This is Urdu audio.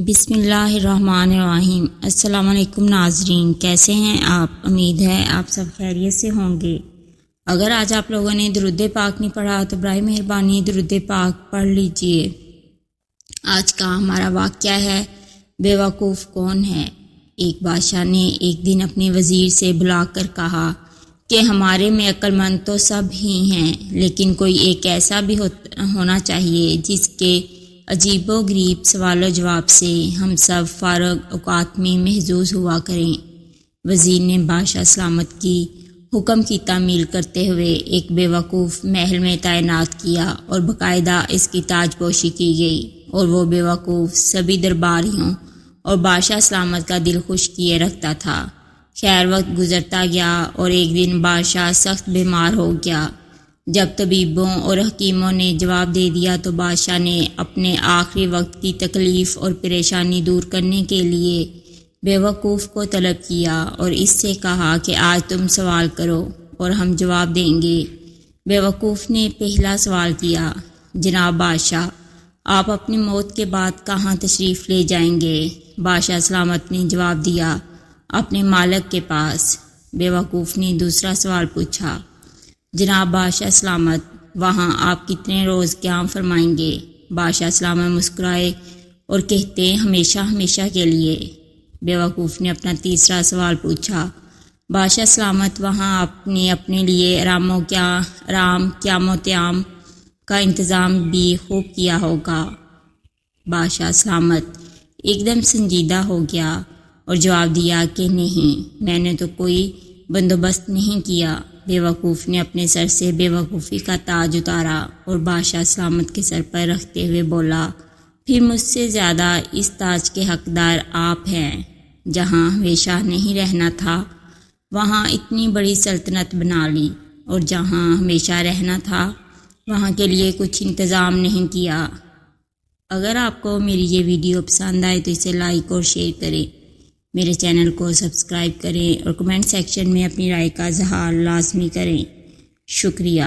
بسم اللہ الرحمن الرحیم۔ السلام علیکم ناظرین، کیسے ہیں آپ؟ امید ہے آپ سب خیریت سے ہوں گے۔ اگر آج آپ لوگوں نے درود پاک نہیں پڑھا تو برائے مہربانی درود پاک پڑھ لیجئے۔ آج کا ہمارا واقعہ ہے بے وقوف کون ہے۔ ایک بادشاہ نے ایک دن اپنے وزیر سے بلا کر کہا کہ ہمارے میں عقل مند تو سب ہی ہیں، لیکن کوئی ایک ایسا بھی ہونا چاہیے جس کے عجیب و غریب سوال و جواب سے ہم سب فارغ اوقات میں محظوظ ہوا کریں۔ وزیر نے بادشاہ سلامت کی حکم کی تعمیل کرتے ہوئے ایک بے وقوف محل میں تعینات کیا اور باقاعدہ اس کی تاج پوشی کی گئی، اور وہ بے وقوف سبھی درباریوں اور بادشاہ سلامت کا دل خوش کیے رکھتا تھا۔ خیر وقت گزرتا گیا اور ایک دن بادشاہ سخت بیمار ہو گیا۔ جب طبیبوں اور حکیموں نے جواب دے دیا تو بادشاہ نے اپنے آخری وقت کی تکلیف اور پریشانی دور کرنے کے لیے بے وقوف کو طلب کیا اور اس سے کہا کہ آج تم سوال کرو اور ہم جواب دیں گے۔ بے وقوف نے پہلا سوال کیا، جناب بادشاہ، آپ اپنی موت کے بعد کہاں تشریف لے جائیں گے؟ بادشاہ سلامت نے جواب دیا، اپنے مالک کے پاس۔ بے وقوف نے دوسرا سوال پوچھا، جناب بادشاہ سلامت، وہاں آپ کتنے روز قیام فرمائیں گے؟ بادشاہ سلامت مسکرائے اور کہتے، ہمیشہ ہمیشہ کے لیے۔ بے وقوف نے اپنا تیسرا سوال پوچھا، بادشاہ سلامت، وہاں آپ نے اپنے لیے آرام قیام و قیام کا انتظام بھی خوب کیا ہوگا۔ بادشاہ سلامت ایک دم سنجیدہ ہو گیا اور جواب دیا کہ نہیں، میں نے تو کوئی بندوبست نہیں کیا۔ بے وقوف نے اپنے سر سے بے وقوفی کا تاج اتارا اور بادشاہ سلامت کے سر پر رکھتے ہوئے بولا، پھر مجھ سے زیادہ اس تاج کے حقدار آپ ہیں۔ جہاں ہمیشہ نہیں رہنا تھا وہاں اتنی بڑی سلطنت بنا لی، اور جہاں ہمیشہ رہنا تھا وہاں کے لیے کچھ انتظام نہیں کیا۔ اگر آپ کو میری یہ ویڈیو پسند آئے تو اسے لائک اور شیئر کریں، میرے چینل کو سبسکرائب کریں اور کمنٹ سیکشن میں اپنی رائے کا اظہار لازمی کریں۔ شکریہ۔